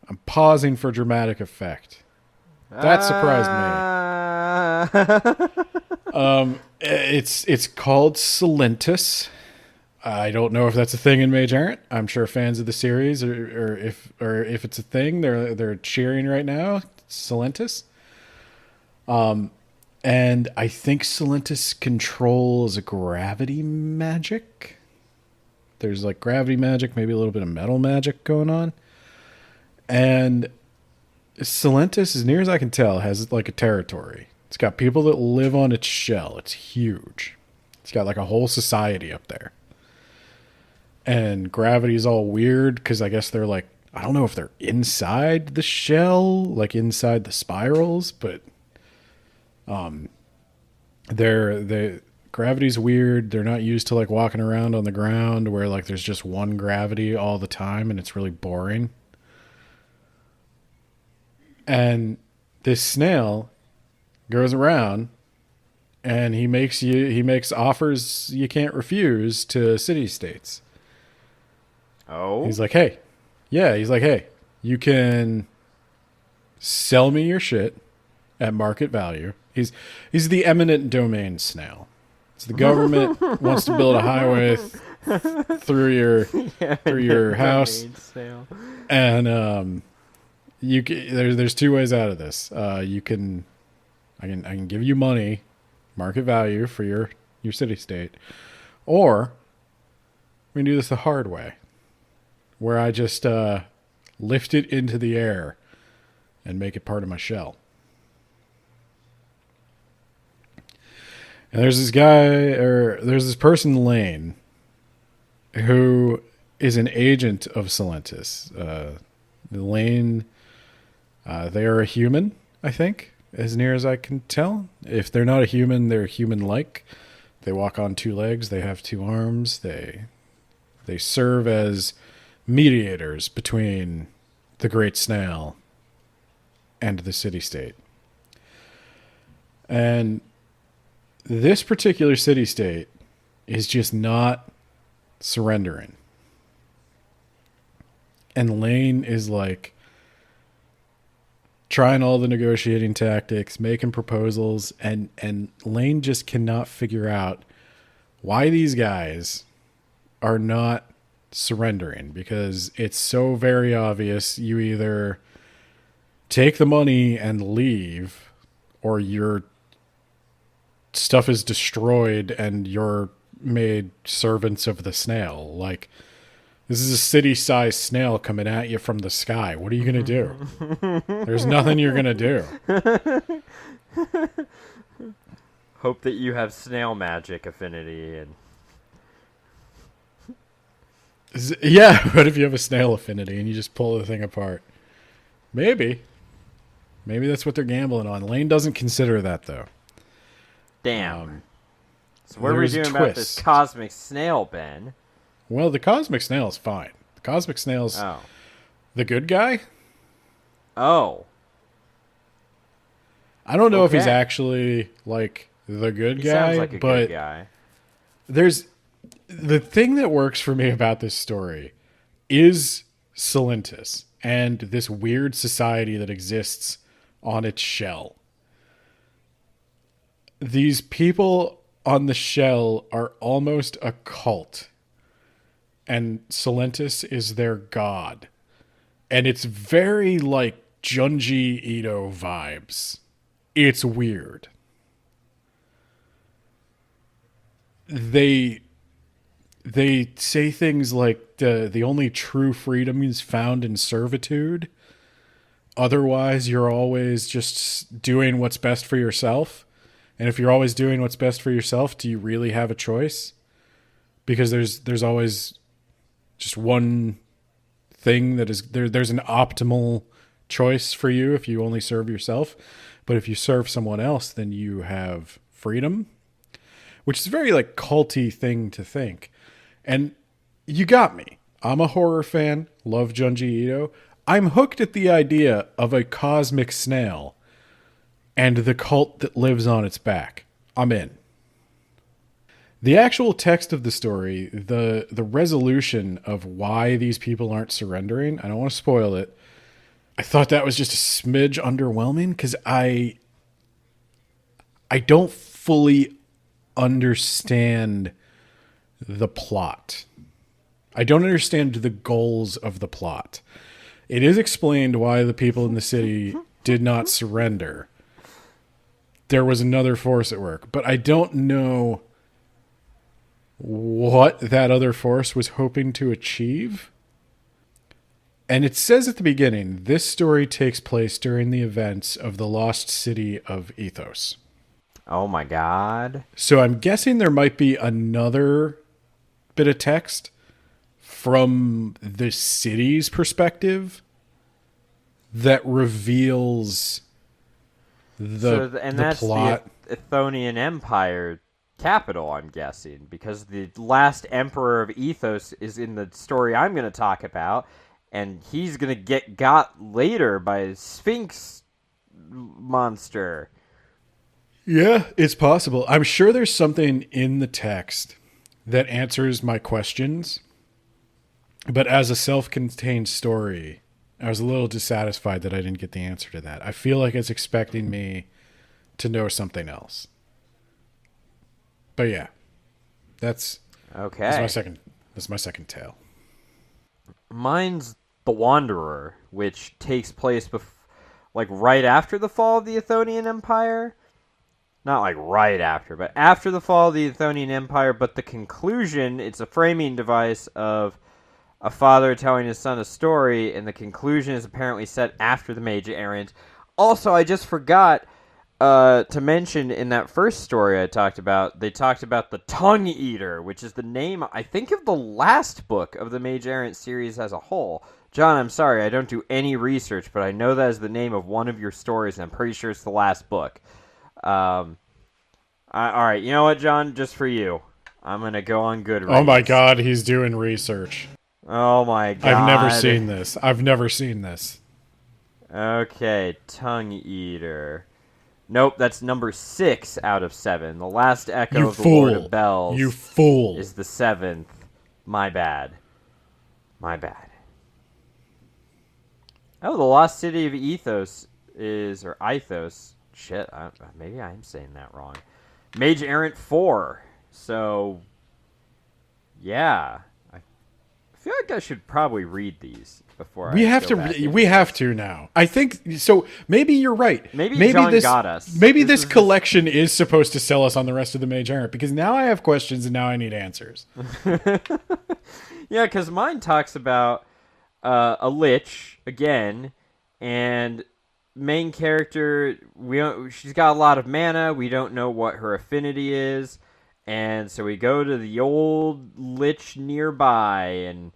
I'm pausing for dramatic effect. That surprised me. It's called Silentus. I don't know if that's a thing in Mage Errant. I'm sure fans of the series, or if it's a thing, they're cheering right now. Silentus. And I think Silentus controls gravity magic. There's like gravity magic, maybe a little bit of metal magic going on. And Silentus, as near as I can tell, has like a territory. It's got people that live on its shell. It's huge. It's got like a whole society up there. And gravity's all weird because I guess they're like I don't know if they're inside the shell, like inside the spirals, but the gravity's weird. They're not used to like walking around on the ground where like there's just one gravity all the time and it's really boring. And this snail goes around and he makes offers you can't refuse to city states. Oh. He's like, hey, you can sell me your shit at market value. He's the eminent domain snail. So the government wants to build a highway through your house, and there's two ways out of this. I can give you money, market value for your city state, or we can do this the hard way, where I just lift it into the air and make it part of my shell. And there's this person, Lane, who is an agent of Solentis. Lane, they are a human, I think, as near as I can tell. If they're not a human, they're human-like. They walk on two legs. They have two arms. They serve as mediators between the great snail and the city-state. And this particular city-state is just not surrendering. And Lane is like trying all the negotiating tactics, making proposals, and Lane just cannot figure out why these guys are not surrendering, because it's so very obvious. You either take the money and leave, or your stuff is destroyed and you're made servants of the snail. Like, this is a city-sized snail coming at you from the sky. What are you going to do? There's nothing you're going to do. Hope that you have snail magic affinity. And yeah, what if you have a snail affinity and you just pull the thing apart? Maybe that's what they're gambling on. Lane doesn't consider that, though. Damn. So what are we doing about this cosmic snail, Ben? Well, the cosmic snail is fine. The cosmic snail's the good guy. Oh. I don't know if he's actually like the good guy, sounds like a good guy. There's the thing that works for me about this story is Solentis and this weird society that exists on its shell. These people on the shell are almost a cult, and Solentis is their god. And it's very like Junji Ito vibes. It's weird. They say things like the only true freedom is found in servitude. Otherwise, you're always just doing what's best for yourself. And if you're always doing what's best for yourself, do you really have a choice? Because there's always just one thing that is there's an optimal choice for you if you only serve yourself. But if you serve someone else, then you have freedom, which is a very like culty thing to think. And you got me. I'm a horror fan, love Junji Ito. I'm hooked at the idea of a cosmic snail and the cult that lives on its back. I'm in. The actual text of the story, the resolution of why these people aren't surrendering, I don't want to spoil it. I thought that was just a smidge underwhelming because I don't fully understand the plot. I don't understand the goals of the plot. It is explained why the people in the city did not surrender. There was another force at work, but I don't know what that other force was hoping to achieve. And it says at the beginning, this story takes place during the events of the lost city of Ethos. Oh my god. So I'm guessing there might be another bit of text from the city's perspective that reveals and that's plot. The Ethonian Empire capital, I'm guessing, because the last emperor of Ethos is in the story I'm going to talk about, and he's going to get got later by a Sphinx monster. Yeah, it's possible. I'm sure there's something in the text that answers my questions, but as a self-contained story, I was a little dissatisfied that I didn't get the answer to that. I feel like it's expecting me to know something else. But yeah, that's my second tale. Mine's The Wanderer, which takes place right after the fall of the Ethonian Empire. Not like right after, but after the fall of the Ethonian Empire. But the conclusion, it's a framing device of a father telling his son a story, and the conclusion is apparently set after the Mage Errant. Also, I just forgot to mention in that first story I talked about, they talked about the Tongue Eater, which is the name, I think, of the last book of the Mage Errant series as a whole. John, I'm sorry, I don't do any research, but I know that is the name of one of your stories, and I'm pretty sure it's the last book. All right, you know what, John? Just for you, I'm going to go on Goodreads. Oh my god, he's doing research. Oh my god. I've never seen this. Okay, Tongue Eater. Nope, that's number 6 out of 7. The last echo of the Lord of Bells. You fool. Is the 7th. My bad. Oh, the Lost City of Ethos or Ithos. Shit, maybe I'm saying that wrong. Mage Errant 4. So, yeah. I feel like I should probably read these before we have to now. I think so. Maybe you're right. Maybe John got us. Maybe this collection is supposed to sell us on the rest of the Mage Errant, because now I have questions and now I need answers. Yeah, because mine talks about a lich again, and main character, she's got a lot of mana. We don't know what her affinity is, and so we go to the old lich nearby, and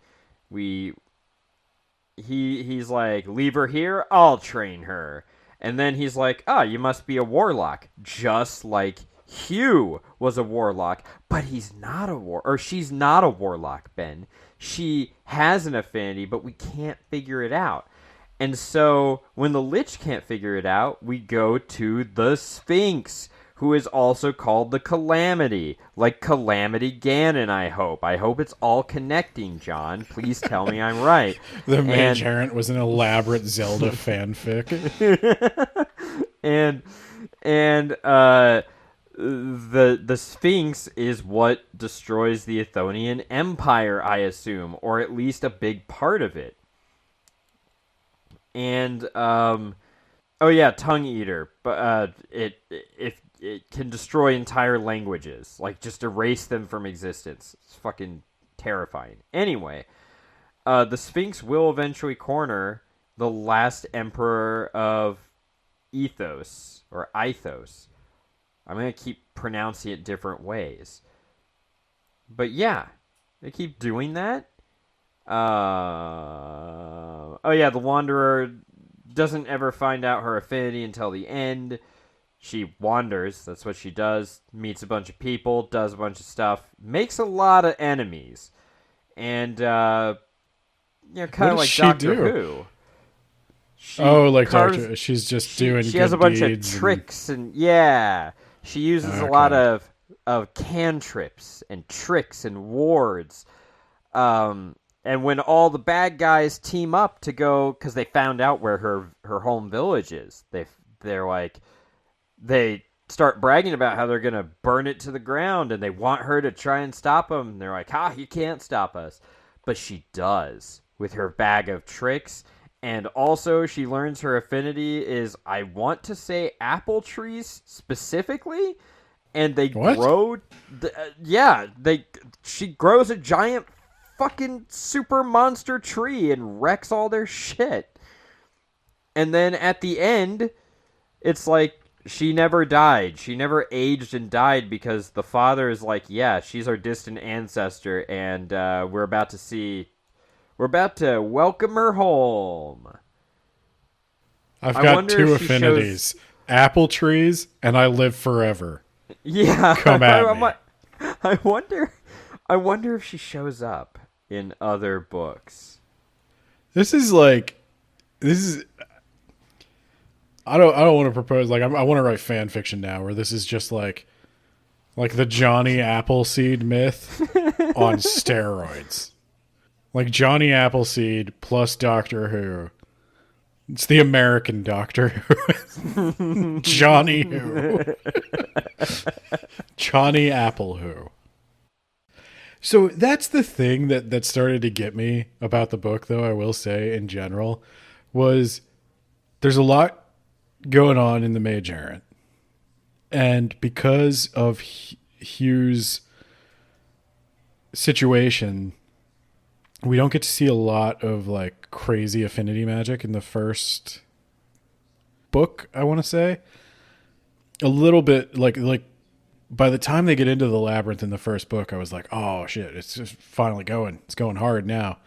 he's like, leave her here, I'll train her. And then he's like, you must be a warlock, just like Hugh was a warlock, but he's not she's not a warlock, Ben. She has an affinity, but we can't figure it out. And so when the Lich can't figure it out, we go to the Sphinx, who is also called the Calamity, like Calamity Ganon, I hope. I hope it's all connecting, John. Please tell me I'm right. The Mage Errant was an elaborate Zelda fanfic. and the Sphinx is what destroys the Ethonian Empire, I assume, or at least a big part of it. And Tongue Eater, but it can destroy entire languages, like just erase them from existence. It's fucking terrifying. Anyway, the Sphinx will eventually corner the last emperor of Ethos or Ithos. I'm gonna keep pronouncing it different ways, but yeah, they keep doing that. The Wanderer doesn't ever find out her affinity until the end. She wanders, that's what she does, meets a bunch of people, does a bunch of stuff, makes a lot of enemies. And, kind of like Doctor Who. She's just doing She has a bunch of tricks, and she uses a lot of cantrips and tricks and wards. And when all the bad guys team up to go, because they found out where her home village is, they start bragging about how they're going to burn it to the ground, and they want her to try and stop them. And they're like, you can't stop us. But she does, with her bag of tricks. And also, she learns her affinity is, I want to say, apple trees specifically. And they grow... she grows a giant fucking super monster tree and wrecks all their shit. And then at the end, it's like she never died. She never aged and died because the father is like, yeah, she's our distant ancestor, and we're about to welcome her home. I've I got wonder two if she affinities: apple trees, and I live forever. Yeah, Come at me. I wonder if she shows up in other books. This is. I don't want to propose. Like, I want to write fan fiction now, where this is just like the Johnny Appleseed myth on steroids. Like Johnny Appleseed plus Doctor Who. It's the American Doctor Who. Johnny Who. Johnny Apple Who. So that's the thing that started to get me about the book, though, I will say, in general, was there's a lot going on in the Mage Errant. And because of Hugh's situation, we don't get to see a lot of like crazy affinity magic in the first book, I want to say. A little bit like by the time they get into the labyrinth in the first book, I was like, oh shit, it's just finally going. It's going hard now.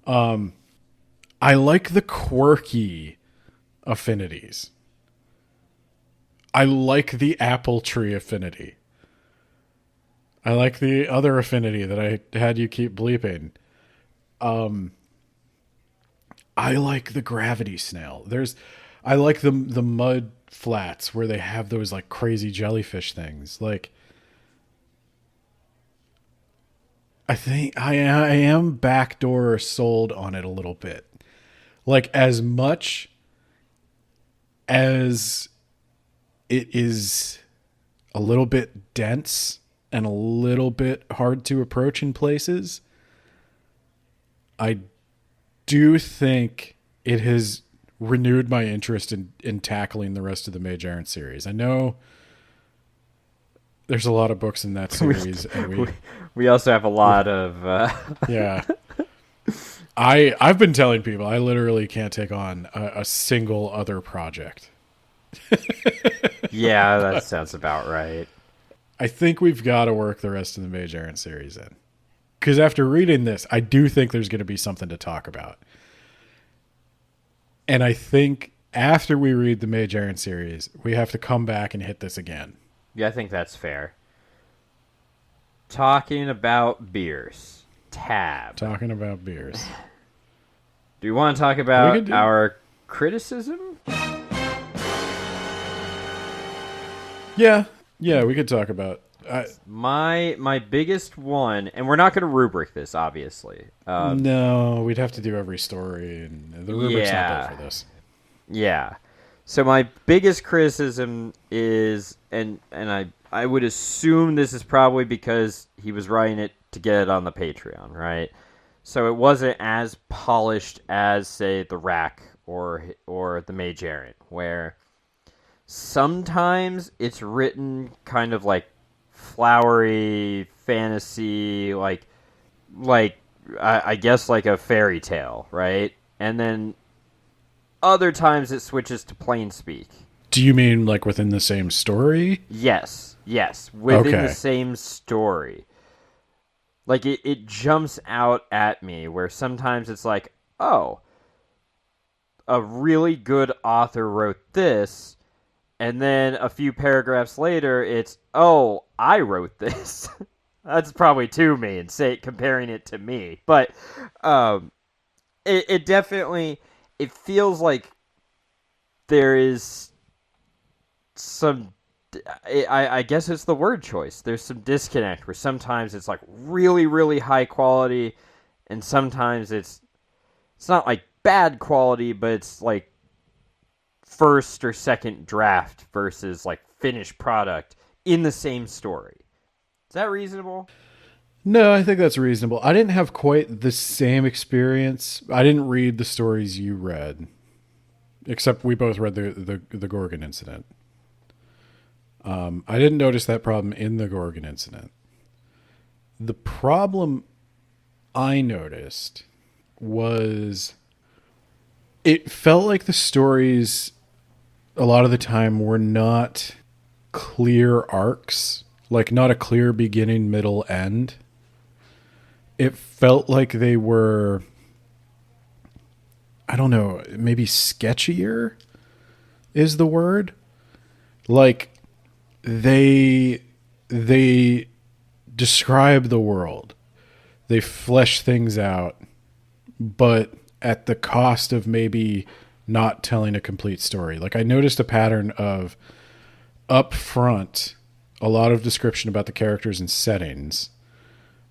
I like the quirky affinities. I like the apple tree affinity. I like the other affinity that I had you keep bleeping. I like the gravity snail. I like the mud flats where they have those like crazy jellyfish things. Like, I think I am backdoor sold on it a little bit. Like, as much as it is a little bit dense and a little bit hard to approach in places, I do think it has renewed my interest in tackling the rest of the Mage Errant series. I know there's a lot of books in that series. We also have a lot of... Yeah. I've been telling people I literally can't take on a single other project. Yeah, that sounds about right. I think we've got to work the rest of the Mage Errant series in. Because after reading this, I do think there's going to be something to talk about. And I think after we read the Mage Errant series, we have to come back and hit this again. Yeah, I think that's fair. Talking about Bierce. Tab. Talking about Bierce. Do you want to talk about our criticism? Yeah, we could talk about my biggest one, and we're not going to rubric this, obviously. No, we'd have to do every story, and the rubric's not there for this. Yeah. So my biggest criticism is, and I would assume this is probably because he was writing it to get it on the Patreon, right? So it wasn't as polished as, say, the Wrack or the Mage Errant, where sometimes it's written kind of like flowery fantasy, like I guess like a fairy tale, right? And then other times it switches to plain speak. Do you mean like within the same story? Yes, within the same story. Like it jumps out at me where sometimes it's like, oh, a really good author wrote this, and then a few paragraphs later it's, oh, I wrote this. That's probably too mean, comparing it to me. But it definitely, it feels like there is some, I guess it's the word choice. There's some disconnect where sometimes it's like really, really high quality, and sometimes it's not like bad quality, but it's like first or second draft versus like finished product in the same story. Is that reasonable? No, I think that's reasonable. I didn't have quite the same experience. I didn't read the stories you read, except we both read the Gorgon incident. I didn't notice that problem in the Gorgon incident. The problem I noticed was it felt like the stories a lot of the time were not clear arcs, like not a clear beginning, middle, end. It felt like they were, I don't know, maybe sketchier is the word. Like they describe the world. They flesh things out, but at the cost of maybe not telling a complete story. Like I noticed a pattern of up front, a lot of description about the characters and settings,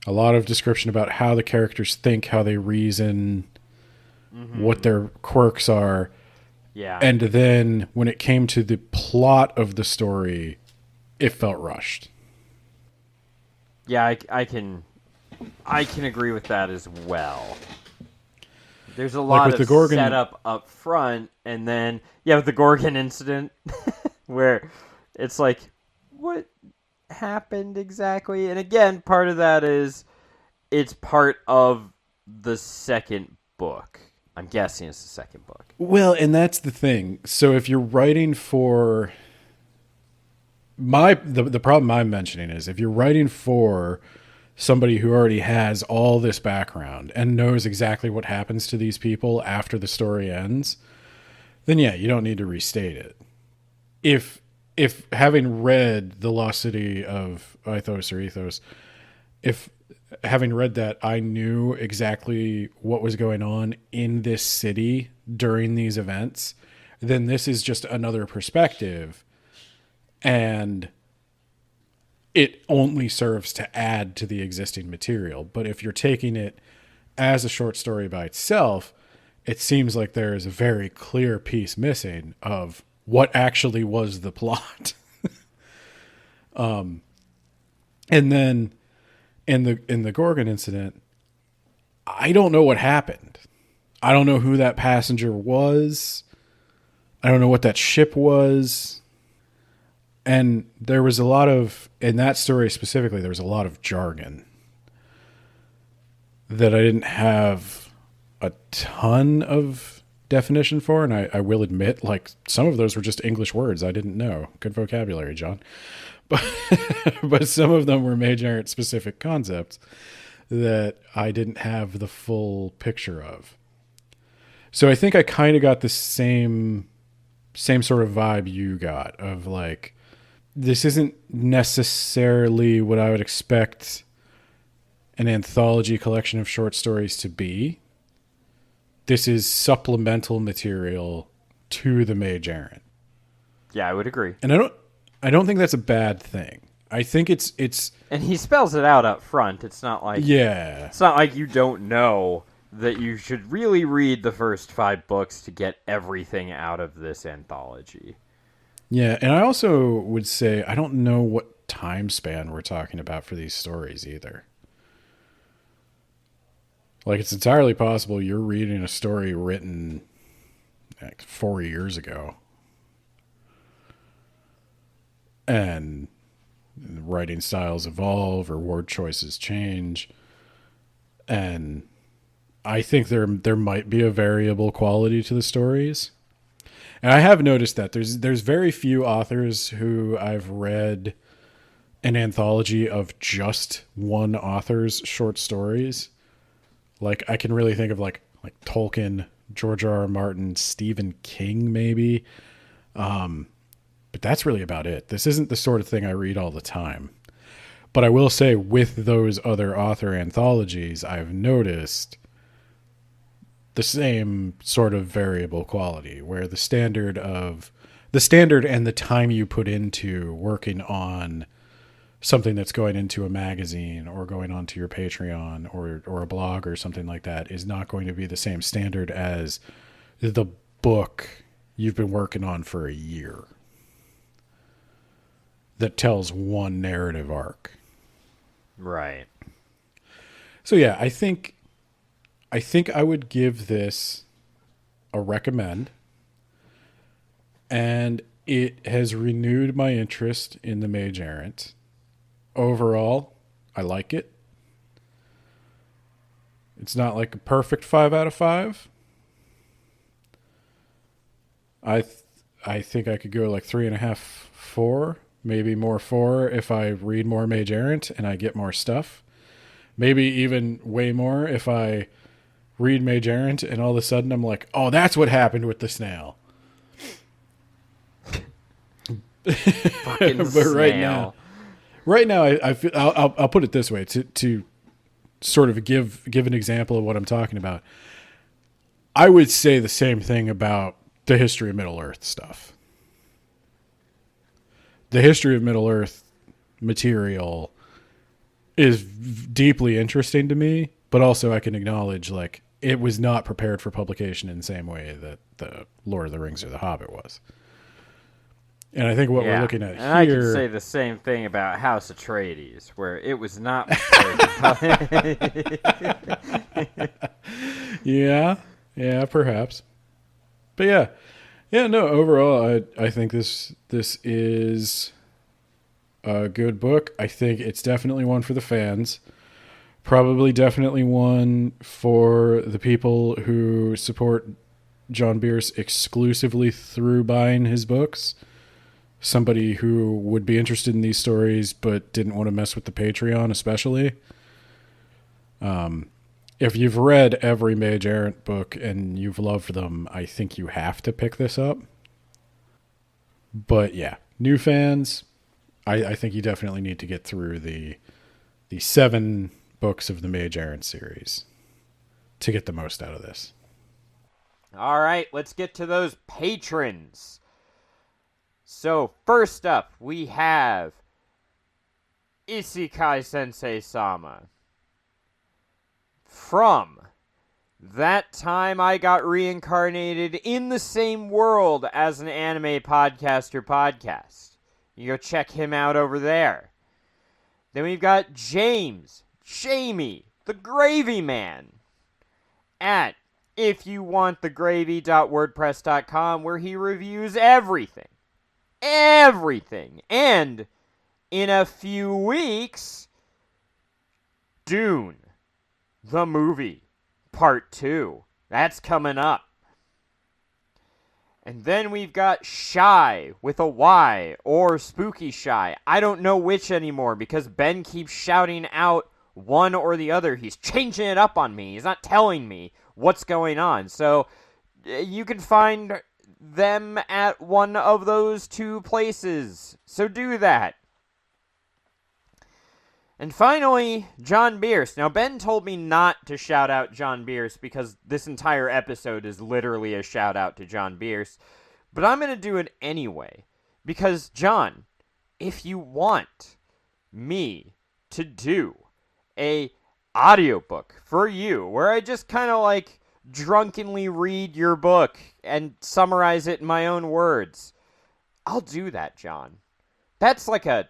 a lot of description about how the characters think, how they reason, what their quirks are. Yeah. And then when it came to the plot of the story, it felt rushed. Yeah, I can agree with that as well. There's a lot with of the Gorgon setup up front, and then with the Gorgon incident, where it's like, what happened exactly? And again, part of that is it's part of the second book. I'm guessing it's the second book. Well, and that's the thing. So if you're writing for the problem I'm mentioning is if you're writing for somebody who already has all this background and knows exactly what happens to these people after the story ends, then you don't need to restate it. If having read The Lost City of Ethos, if having read that, I knew exactly what was going on in this city during these events, then this is just another perspective, and it only serves to add to the existing material. But if you're taking it as a short story by itself, it seems like there is a very clear piece missing of what actually was the plot. And then in the Gorgon incident, I don't know what happened. I don't know who that passenger was. I don't know what that ship was. And there was a lot of, in that story specifically, there was a lot of jargon that I didn't have a ton of definition for. And I will admit, like, some of those were just English words I didn't know. Good vocabulary, John. But some of them were Mage Errant specific concepts that I didn't have the full picture of. So I think I kind of got the same sort of vibe you got of like, this isn't necessarily what I would expect an anthology collection of short stories to be. This is supplemental material to the Mage Errant. Yeah, I would agree. And I don't think that's a bad thing. I think it's and he spells it out up front. It's not like it's not like you don't know that you should really read the first 5 books to get everything out of this anthology. Yeah, and I also would say I don't know what time span we're talking about for these stories either. Like, it's entirely possible you're reading a story written like 4 years ago. And writing styles evolve or word choices change. And I think there might be a variable quality to the stories. And I have noticed that there's very few authors who I've read an anthology of just one author's short stories. Like, I can really think of like Tolkien, George R. R. Martin, Stephen King, maybe. But that's really about it. This isn't the sort of thing I read all the time. But I will say, with those other author anthologies, I've noticed the same sort of variable quality, where the standard and the time you put into working on something that's going into a magazine or going onto your Patreon or a blog or something like that is not going to be the same standard as the book you've been working on for a year that tells one narrative arc. Right. So yeah, I think I would give this a recommend, and it has renewed my interest in the Mage Errant. Overall, I like it. It's not like a perfect 5 out of 5. I think I could go like 3.5, 4, maybe more 4 if I read more Mage Errant and I get more stuff. Maybe even way more if I read Mage Errant and all of a sudden I'm like, oh, that's what happened with the snail. Fucking But snail. right now, I feel, I'll put it this way to sort of give an example of what I'm talking about. I would say the same thing about the history of Middle Earth stuff. The history of Middle Earth material is deeply interesting to me, but also I can acknowledge like it was not prepared for publication in the same way that the Lord of the Rings or the Hobbit was. And I think what we're looking at and here... I can say the same thing about House Atreides, where it was not prepared. Yeah, perhaps. But no, overall, I think this is a good book. I think it's definitely one for the fans. Probably definitely one for the people who support John Bierce exclusively through buying his books. Somebody who would be interested in these stories but didn't want to mess with the Patreon especially. If you've read every Mage Errant book and you've loved them, I think you have to pick this up. But yeah, new fans, I think you definitely need to get through the 7 books of the Mage Errant series to get the most out of this. All right, let's get to those patrons. So first up, we have Isekai Sensei Sama. From that time I got reincarnated in the same world as an anime podcaster podcast. You go check him out over there. Then we've got Jamie, the Gravy Man, at ifyouwantthegravy.wordpress.com, where he reviews everything. And in a few weeks, Dune, the movie, part 2. That's coming up. And then we've got Shy with a Y, or Spooky Shy. I don't know which anymore because Ben keeps shouting out one or the other. He's changing it up on me. He's not telling me what's going on. So you can find them at one of those 2 places. So do that. And finally, John Bierce. Now, Ben told me not to shout out John Bierce because this entire episode is literally a shout out to John Bierce. But I'm going to do it anyway. Because, John, if you want me to do a audiobook for you, where I just kind of like drunkenly read your book and summarize it in my own words, I'll do that, John. That's like a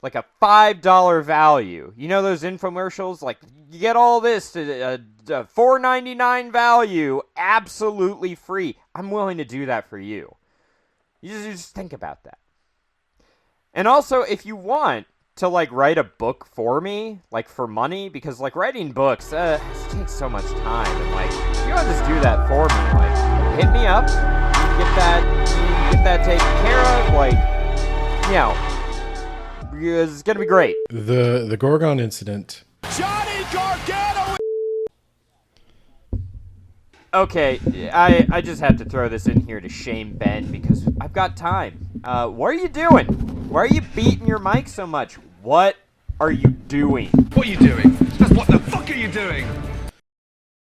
$5 value. You know those infomercials? Like, you get all this to a $4.99 value, absolutely free. I'm willing to do that for you. You just think about that. And also, if you want to, like, write a book for me, like, for money, because, like, writing books, it takes so much time, and, like, if you want to just do that for me, like, hit me up, get that taken care of, like, you know, it's gonna be great. The Gorgon incident. Johnny Gargano! Okay, I just have to throw this in here to shame Ben because I've got time. What are you doing? Why are you beating your mic so much? What are you doing? What are you doing? Just what the fuck are you doing?